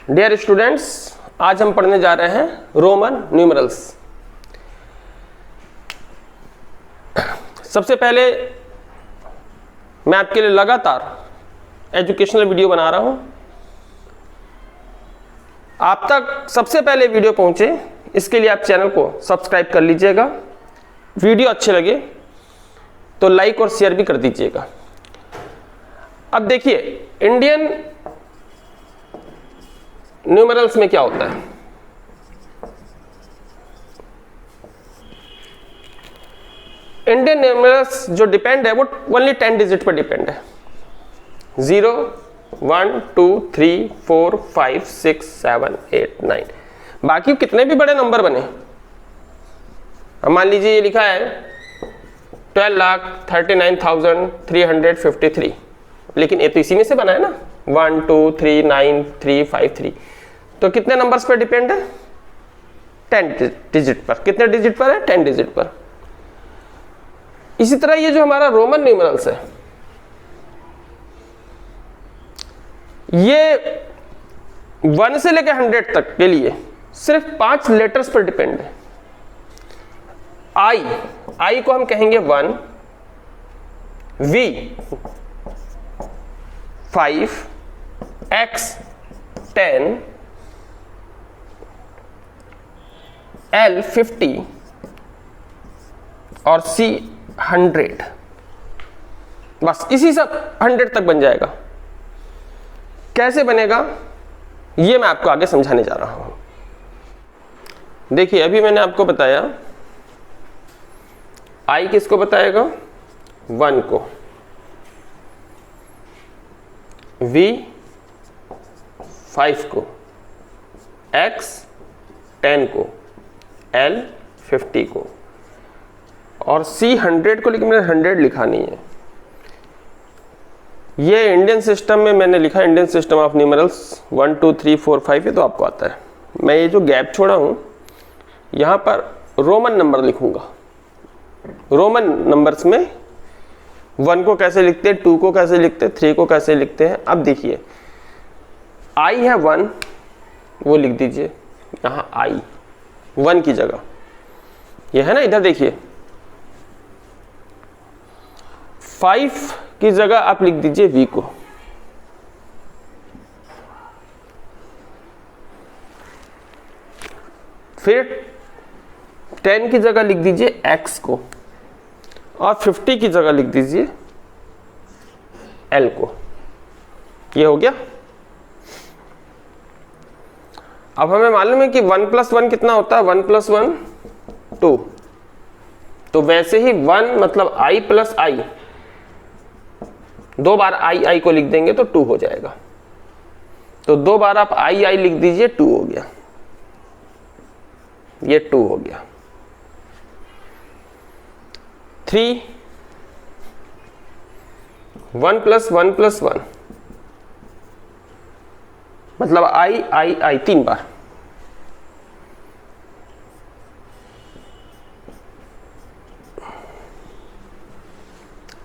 Dear students, आज हम पढ़ने जा रहे हैं रोमन न्यूमरल्स। सबसे पहले मैं आपके लिए लगातार एजुकेशनल वीडियो बना रहा हूं। आप तक सबसे पहले वीडियो पहुंचे, इसके लिए आप चैनल को सब्सक्राइब कर लीजिएगा। वीडियो अच्छे लगे तो लाइक और शेयर भी कर दीजिएगा। अब देखिए, इंडियन न्यूमरल्स में क्या होता है। इंडियन न्यूमरल्स जो डिपेंड है वो ओनली 10 डिजिट पर डिपेंड है। 0, 1, 2, 3, 4, 5, 6, 7, 8, 9। बाकी कितने भी बड़े नंबर बने, अब मान लीजिए ये लिखा है 12,39,353, लेकिन ये तो इसी में से बना है ना, 1, 2, 3, 9, 3, 5, 3। तो कितने नंबर्स पर डिपेंड है? 10 डिजिट पर। कितने डिजिट पर है? 10 डिजिट पर। इसी तरह ये जो हमारा रोमन न्यूमरल्स है, ये 1 से लेकर 100 तक के लिए सिर्फ 5 लेटर्स पर डिपेंड है। आई को हम कहेंगे 1, V 5, X 10, L 50 और C 100। बस इसी सब 100 तक बन जाएगा। कैसे बनेगा ये मैं आपको आगे समझाने जा रहा हूं। देखिए, अभी मैंने आपको बताया I किसको बताएगा? 1 को, V 5 को, X 10 को, L 50 को और C 100 को, लेकिन मैंने 100 लिखा नहीं है। ये इंडियन सिस्टम में मैंने लिखा, इंडियन सिस्टम ऑफ न्यूमरल्स 1, 2, 3, 4, 5 है, तो आपको आता है। मैं ये जो गैप छोड़ा हूं यहां पर रोमन नंबर लिखूंगा। रोमन नंबर्स में 1 को कैसे लिखते हैं, 2 को कैसे लिखते हैं, 3 को कैसे लिखते हैं। अब देखिए, I है 1, वो लिख दीजिए यहां I 1 की जगह, ये है ना, इधर देखिए 5 की जगह आप लिख दीजिए V को, फिर 10 की जगह लिख दीजिए X को और 50 की जगह लिख दीजिए L को। ये हो गया। अब हमें मालूम है कि 1 + 1 कितना होता है? 1 + 1 2। तो वैसे ही 1 मतलब I + I, 2 बार I को लिख देंगे तो 2 हो जाएगा। तो 2 बार आप I लिख दीजिए, 2 हो गया। ये 2 हो गया। 3, 1 + 1 + 1 मतलब I 3 बार।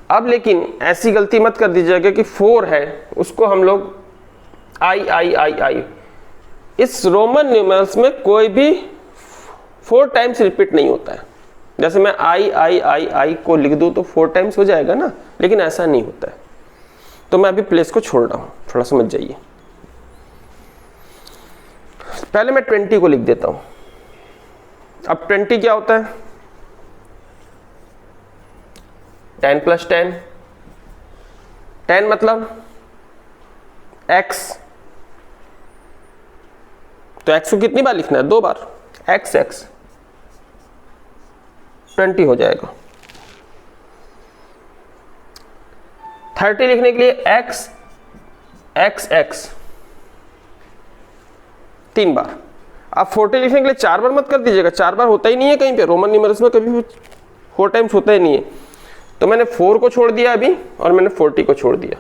अब लेकिन ऐसी गलती मत कर दीजिएगा कि 4 है उसको हम लोग I। इस रोमन न्यूमरल्स में कोई भी 4 टाइम्स रिपीट नहीं होता है। जैसे मैं I को लिख दूं तो 4 टाइम्स हो जाएगा ना, लेकिन ऐसा नहीं होता है। तो मैं अभी प्लेस को छोड़ रहा हूं, थोड़ा समझ जाइए। पहले मैं 20 को लिख देता हूं। अब 20 क्या होता है? 10 + 10। 10 मतलब X, तो X को कितनी बार लिखना है? 2 बार। X 20 हो जाएगा। 30 लिखने के लिए X 3 बार। आप 40 लिखने के लिए 4 बार मत कर दीजिएगा, 4 बार होता ही नहीं है कहीं पे। रोमन न्यूमरल्स में कभी भी 4 टाइम्स होता ही नहीं है। तो मैंने 4 को छोड़ दिया अभी और मैंने 40 को छोड़ दिया।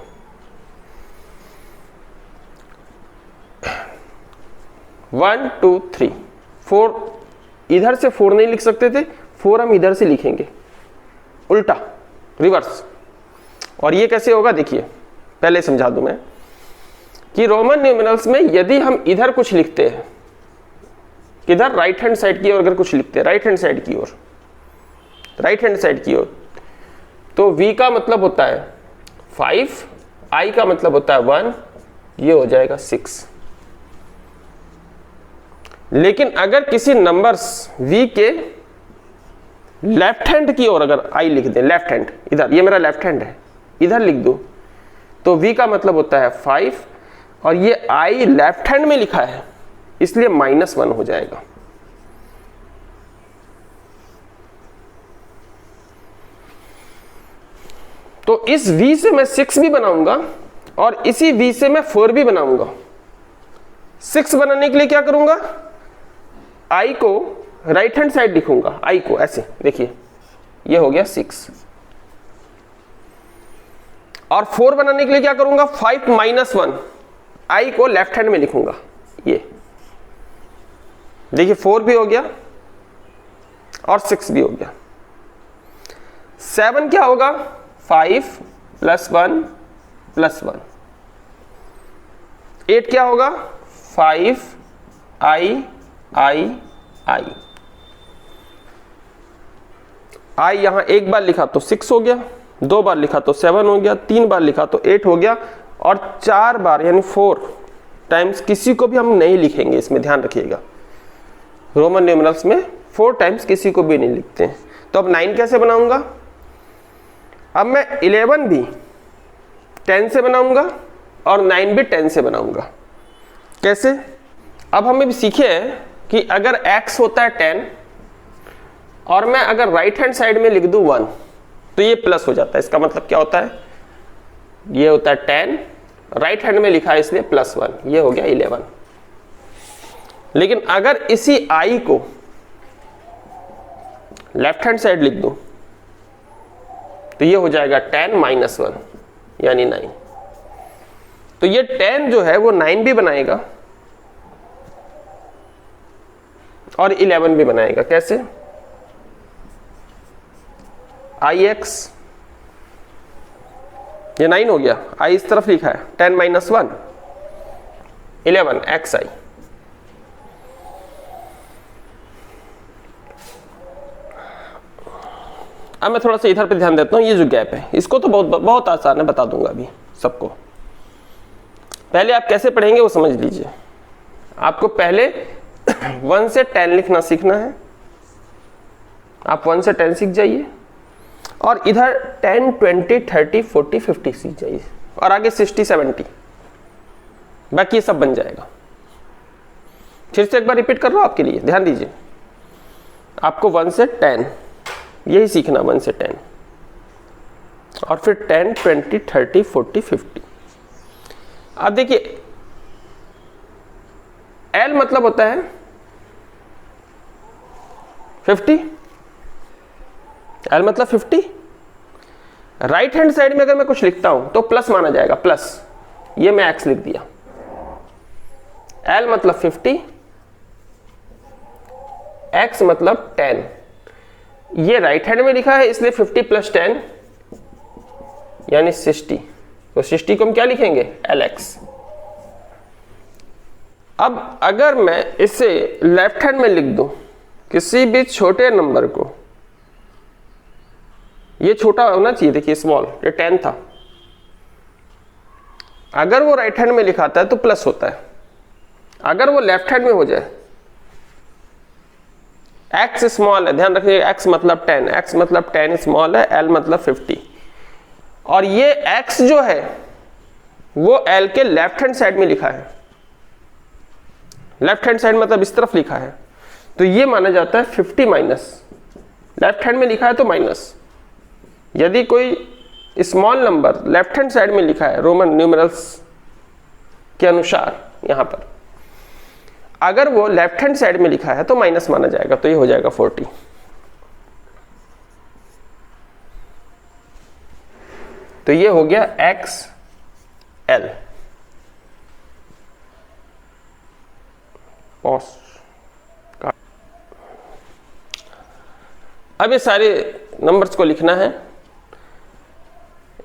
1, 2, 3, 4 इधर से 4 नहीं लिख सकते थे, 4 हम इधर से लिखेंगे, उल्टा, रिवर्स। और ये कैसे होगा देखिए, पहले समझा दूं मैं। कि रोमन न्यूमेरल्स में यदि हम इधर कुछ लिखते हैं, किधर, राइट हैंड साइड की ओर अगर कुछ लिखते हैं, राइट हैंड साइड की ओर, राइट हैंड साइड की ओर, तो v का मतलब होता है 5, i का मतलब होता है 1, ये हो जाएगा 6। लेकिन अगर किसी नंबर्स v के लेफ्ट हैंड की ओर अगर i लिख दें, लेफ्ट हैंड, इधर, ये मेरा लेफ्ट हैंड है, इधर लिख दूं, तो v का मतलब होता है 5, और ये i लेफ्ट हैंड में लिखा है इसलिए -1 हो जाएगा। तो इस v से मैं 6 भी बनाऊंगा और इसी v से मैं 4 भी बनाऊंगा। 6 बनाने के लिए क्या करूंगा, i को राइट हैंड साइड लिखूंगा, i को ऐसे, देखिए ये हो गया 6। और 4 बनाने के लिए क्या करूंगा, 5 - 1, i को लेफ्ट हैंड में लिखूंगा, ये देखिए 4 भी हो गया और 6 भी हो गया। 7 क्या होगा, 5 + 1 + 1। 8 क्या होगा, 5 i यहां एक बार लिखा तो 6 हो गया, 2 बार लिखा तो 7 हो गया, 3 बार लिखा तो 8 हो गया, और 4 बार यानी 4 टाइम्स किसी को भी हम नहीं लिखेंगे, इसमें ध्यान रखिएगा। रोमन न्यूमेरल्स में 4 टाइम्स किसी को भी नहीं लिखते हैं। तो अब 9 कैसे बनाऊंगा, अब मैं 11 भी 10 से बनाऊंगा और 9 भी 10 से बनाऊंगा। कैसे, अब हमें भी सीखे हैं कि अगर x होता है 10 और मैं अगर राइट हैंड साइड में लिख दूं 1 तो ये प्लस हो जाता है। इसका मतलब क्या होता है, ये होता है 10, राइट हैंड में लिखा है इसलिए +1, ये हो गया 11। लेकिन अगर इसी i को लेफ्ट हैंड साइड लिख दूं तो ये हो जाएगा 10 - 1 यानी 9। तो ये 10 जो है वो 9 भी बनाएगा और 11 भी बनाएगा। कैसे, ix, ये 9 हो गया, i इस तरफ लिखा है, 10 - 1 11 xi। अब मैं थोड़ा सा इधर पे ध्यान देता हूं, ये जो गैप है इसको तो बहुत आसान है, बता दूंगा अभी सबको। पहले आप कैसे पढ़ेंगे वो समझ लीजिए। आपको पहले 1 से 10 लिखना सीखना है, आप 1 से 10 सीख जाइए, और इधर 10 20 30 40 50 सीख जाइए, और आगे 60 70, बाकी ये सब बन जाएगा। फिर से एक बार रिपीट कर रहा हूं आपके लिए, ध्यान दीजिए। आपको 1 से 10 यही सीखना, 1 से 10, और फिर 10 20 30 40 50। अब देखिए L मतलब होता है 50, L मतलब 50। राइट हैंड साइड में अगर मैं कुछ लिखता हूं तो प्लस माना जाएगा, प्लस, ये मैं x लिख दिया। L मतलब 50, x मतलब 10, ये राइट हैंड में लिखा है इसलिए 50 + 10 यानी 60। तो 60 को हम क्या लिखेंगे, LX। अब अगर मैं इसे लेफ्ट हैंड में लिख दूं, किसी भी छोटे नंबर को, ये छोटा होना चाहिए, देखिए स्मॉल, ये 10 था, अगर वो राइट हैंड में लिखाता है तो प्लस होता है, अगर वो लेफ्ट हैंड में हो जाए, x स्मॉल है, ध्यान रखिए, x मतलब 10, x मतलब 10 स्मॉल है, L मतलब 50, और ये x जो है वो L के लेफ्ट हैंड साइड में लिखा है, लेफ्ट हैंड साइड मतलब इस तरफ लिखा है, तो ये माना जाता है 50 माइनस, लेफ्ट हैंड में लिखा है तो माइनस। यदि कोई small number left hand side में लिखा है रोमन न्यूमेरल्स के अनुसार, यहां पर अगर वो लेफ्ट हैंड साइड में लिखा है तो माइनस माना जाएगा, तो ये हो जाएगा 40। तो ये हो गया XL। अब ये सारे नंबर्स को लिखना है।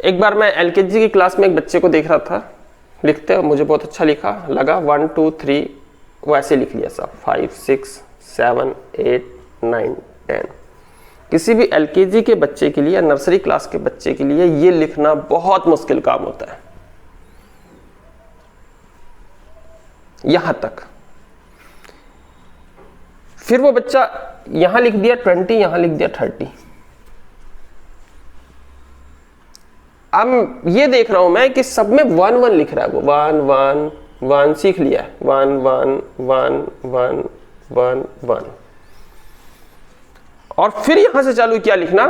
एक बार मैं LKG की क्लास में एक बच्चे को देख रहा था, लिखते हो, मुझे बहुत अच्छा लिखा लगा, 1 2 3 वैसे लिख लिया सब, 5 6 7 8 9 10। किसी भी एलकेजी के बच्चे के लिए या नर्सरी क्लास के बच्चे के लिए ये लिखना बहुत मुश्किल काम होता है, यहां तक। फिर वो बच्चा यहां लिख दिया 20, यहां लिख दिया 30। अब ये देख रहा हूं मैं कि सब में 1 1 लिख रहा है, वो 1 1 1 सीख लिया है, 1 1 1 1 1 1। और फिर यहां से चालू किया लिखना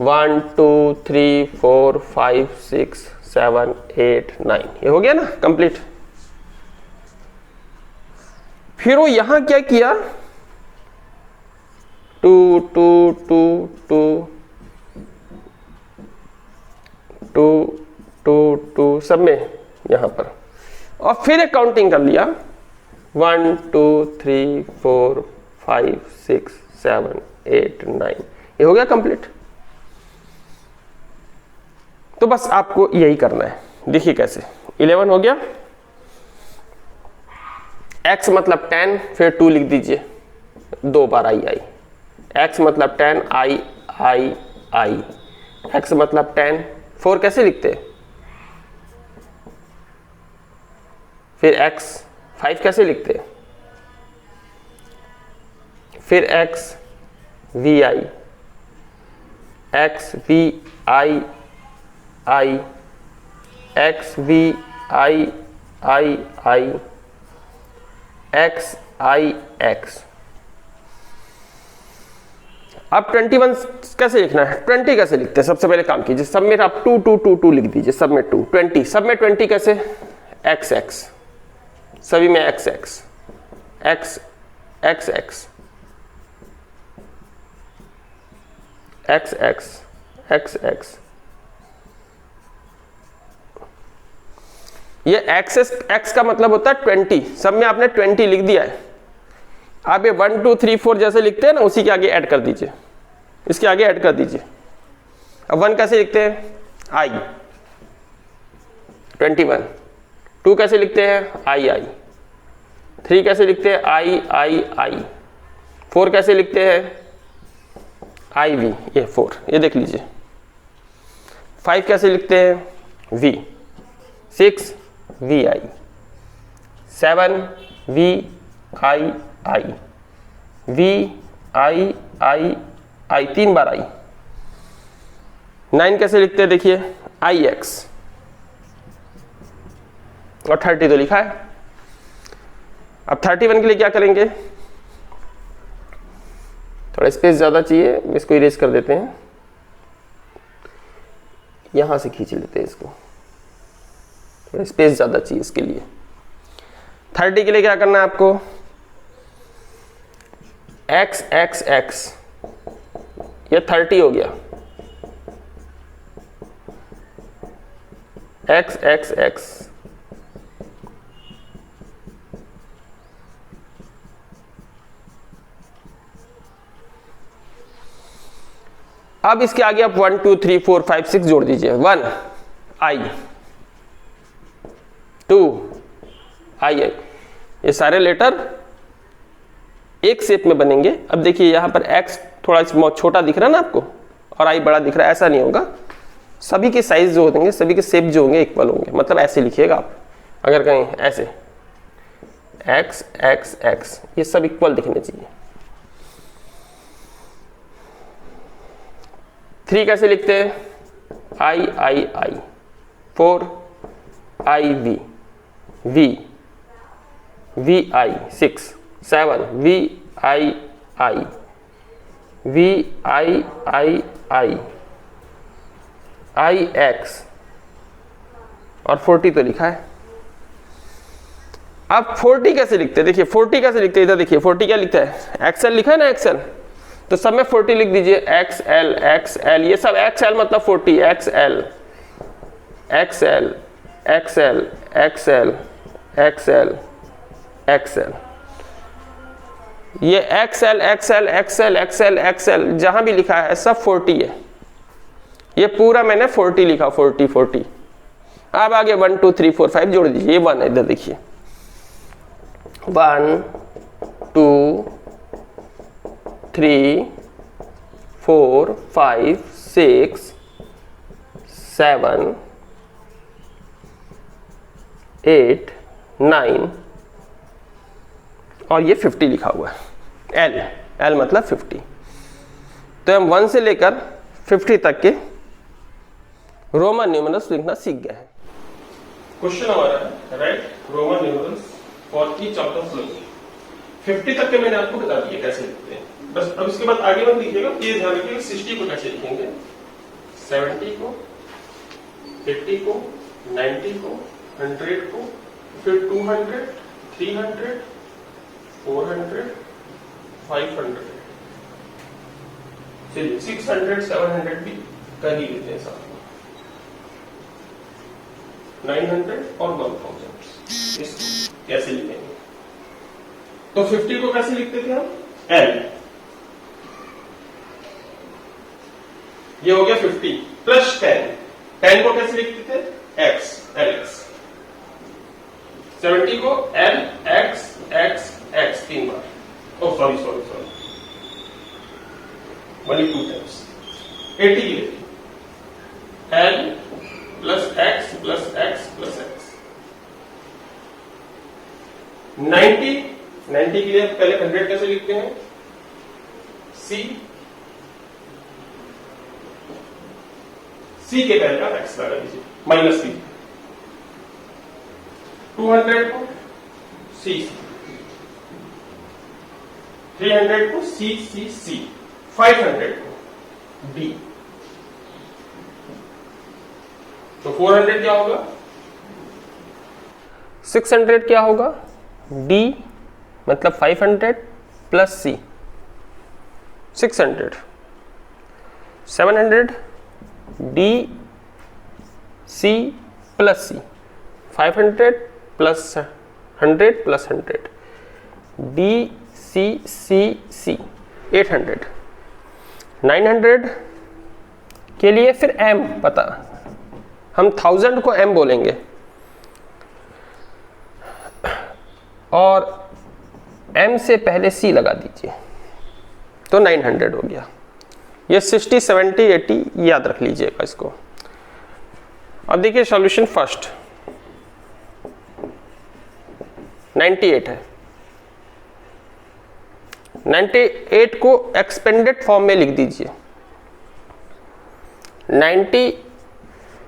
1 2 3 4 5 6 7 8 9। ये हो गया ना कंप्लीट। फिर वो यहां क्या किया, 2 2 2 2 2 2 2 सब में यहां पर, और फिर एक काउंटिंग कर लिया 1 2 3 4 5 6 7 8 9। ये हो गया कंप्लीट। तो बस आपको यही करना है। देखिए कैसे, 11 हो गया, x मतलब 10, फिर 2 लिख दीजिए, 2 बार आई आई। x मतलब 10, आई आई आई, x मतलब 10। 4 कैसे लिखते हैं, फिर x। 5 कैसे लिखते हैं, फिर x V I, X V I I, X V I I I, X I X. अब 21 कैसे लिखना है, 20 कैसे लिखते हैं, सबसे पहले काम कीजिए, सब में आप 2 2 2 2 लिख दीजिए, सब में 2। 20, सब में 20 कैसे, एक्स एक्स, सभी में x x x x x x x x x. ये एक्स का मतलब होता है 20, सब में आपने 20 लिख दिया है। आप ये 1 2 3 4 जैसे लिखते हैं ना, उसी के आगे ऐड कर दीजिए, इसके आगे ऐड कर दीजिए। अब 1 कैसे लिखते हैं, आई 21। 2 कैसे लिखते हैं, आई आई। 3 कैसे लिखते हैं, आई आई आई। 4 कैसे लिखते हैं, आई वी, ये 4, ये देख लीजिए। 5 कैसे लिखते हैं, V. 6 V I. 7 V I I, V I I I, 3 बार आई। 9 कैसे लिखते हैं, देखिए, आई एक्स। और 30 तो लिखा है। अब 31 के लिए क्या करेंगे, थोड़ा स्पेस ज्यादा चाहिए, इसको इरेज कर देते हैं, यहां से खींच लेते हैं इसको, थोड़ा स्पेस ज्यादा चाहिए इसके लिए। 30 के लिए क्या करना है आपको, एक्स एक्स एक्स, ये 30 हो गया, एक्स एक्स एक्स। अब इसके आगे आप 1 2 3 4 5 6 जोड़ दीजिए। 1 आई, 2 आई आई, ये सारे लेटर एक शेप में बनेंगे। अब देखिए यहां पर x थोड़ा छोटा दिख रहा है ना आपको, और i बड़ा दिख रहा है, ऐसा नहीं होगा। सभी के साइज जो होंगे, सभी के शेप जो होंगे इक्वल होंगे, मतलब ऐसे लिखिएगा आप। अगर कहीं ऐसे x x x, ये सब इक्वल दिखने चाहिए। 3 कैसे लिखते हैं, I I I. 4 I V V V I. 6 7 V I I V I I I I X, और 40 तो लिखा है। अब 40 कैसे लिखते हैं, देखिए 40 कैसे लिखते हैं, इधर देखिए 40 क्या लिखता है, एक्सएल लिखा है ना, एक्सएल, तो सब में 40 लिख दीजिए, एक्सएल एक्सएल, ये सब एक्सएल मतलब 40, X L X L X L X L X L X L. ये X L X L X L X L X L जहां भी लिखा है सब 40 है। ये पूरा मैंने 40 लिखा, 40 40। अब आगे 1 2 3 4 5 जोड़ दीजिए, ये 1 है, इधर देखिए 1 2 3 4 5 6 7 8 9 और ये 50 लिखा हुआ है, एल मतलब 50। तो हम 1 से लेकर 50 तक के रोमन न्यूमरल्स लिखना सीख गए हैं। क्वेश्चन हमारा है right Roman numerals for each of the following. 50 तक के मैंने आपको बता दिया कैसे लिखते हैं, बस अब इसके बाद आगे मत लिखिएगा, ये ध्यान रखिएगा 60 को कैसे लिखेंगे, 70 को, 80 को, 90 को, 100 को, फिर 200, 300, 400, 500, चलिए 600, 700 भी कर ही लेते हैं साथ में, 900 और 1000 इसको कैसे लिखेंगे। तो 50 को कैसे लिखते थे हम, एल, ये हो गया 50 प्लस 10, 10 को कैसे लिखते थे, एक्स, एलएक्स, 70 को एल एक्स एक्स एक्स 3 बार, ओ सॉरी only 2 times, 80 की लेती L plus x plus x plus x, 90 के लिए पहले 100 कैसे लिखते हैं, सी के पहले का एक्स लगा दीजिए माइनस सी, 200 को सी, 300 को सी सी सी, 500 को डी, तो 400 क्या होगा, 600 क्या होगा, डी मतलब 500 प्लस सी, 600, 700 डी सी प्लस सी, 500 प्लस 100 प्लस 100 डी सी सी सी, 800, 900 के लिए फिर एम पता, हम 1000 को एम बोलेंगे और एम से पहले सी लगा दीजिए तो 900 हो गया। ये 60 70 80 याद रख लीजिएगा इसको। अब देखिए सॉल्यूशन फर्स्ट 98 है, 98 को एक्सपेंडेड फॉर्म में लिख दीजिए, 90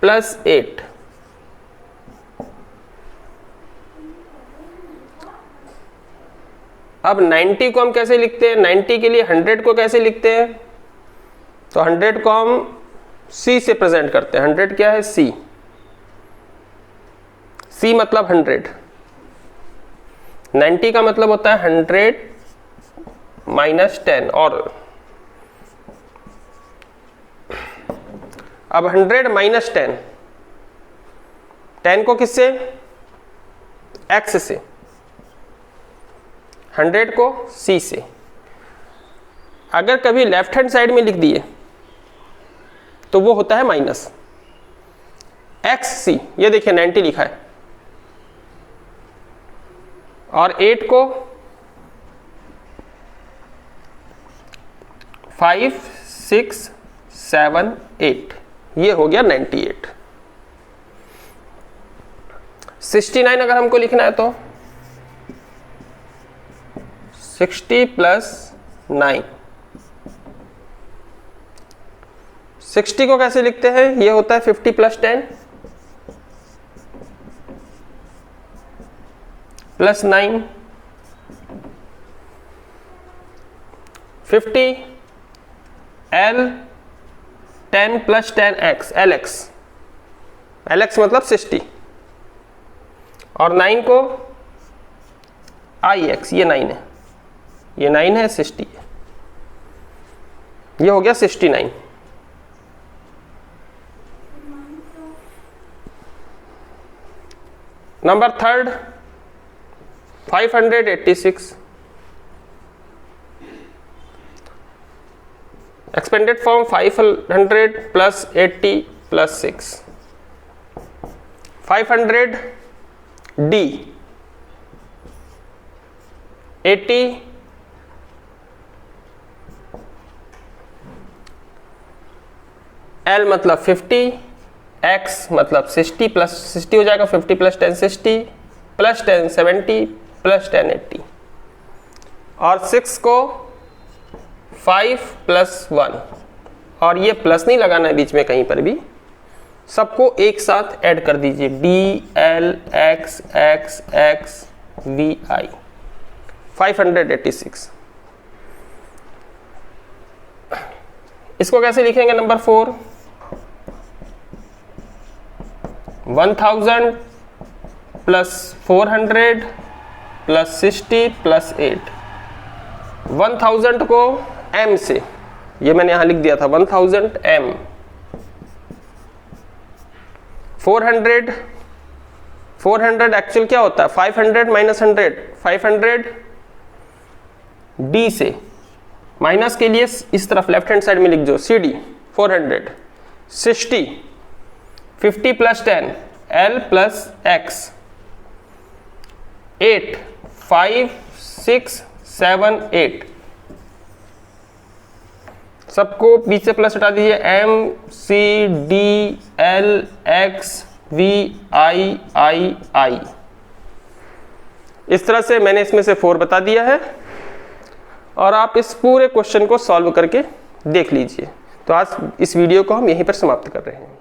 प्लस 8 अब 90 को हम कैसे लिखते हैं, 90 के लिए 100 को कैसे लिखते हैं, तो 100 को हम C से प्रेजेंट करते हैं, 100 क्या है C, C मतलब 100, 90 का मतलब होता है 100 माइनस 10, और अब 100 माइनस 10, 10 को किससे, X से, 100 को C से। अगर कभी लेफ्ट हैंड साइड में लिख दिए तो वो होता है माइनस XC, ये देखिए 90 लिखा है, और 8 को 5 6 7 8, ये हो गया 98। 69 अगर हमको लिखना है तो 60 प्लस 9, 60 को कैसे लिखते हैं, ये होता है 50 plus 10 plus 9, 50 L 10 plus 10 X, LX, LX मतलब 60, और 9 को IX, ये 9 है, ये 9 है 60 है, ये हो गया 69। Number third 586, expanded form 500 plus 80 plus 6, 500 D 80 L मतलब 50, X मतलब 60 प्लस 60 हो जाएगा, 50 प्लस 10 60 प्लस 10 70 प्लस 10 80, और 6 को 5 प्लस 1, और ये प्लस नहीं लगाना है बीच में कहीं पर भी, सबको एक साथ ऐड कर दीजिए, D L X X X V I 586। इसको कैसे लिखेंगे? Number 4 1000 plus 400 plus 60 plus 8। 1000 को M से, ये मैंने यहां लिख दिया था 1000 M, 400 एक्चुअल क्या होता है? 500 माइनस 100, 500 D से, माइनस के लिए इस तरफ लेफ्ट हैंड साइड में लिख दो CD 400, 60 50 plus 10 L plus X, 8 5 6 7 8, सबको बीच से प्लस हटा दीजिए, M C D L X V I I I। इस तरह से मैंने इसमें से 4 बता दिया है, और आप इस पूरे क्वेश्चन को सॉल्व करके देख लीजिए। तो आज इस वीडियो को हम यहीं पर समाप्त कर रहे हैं।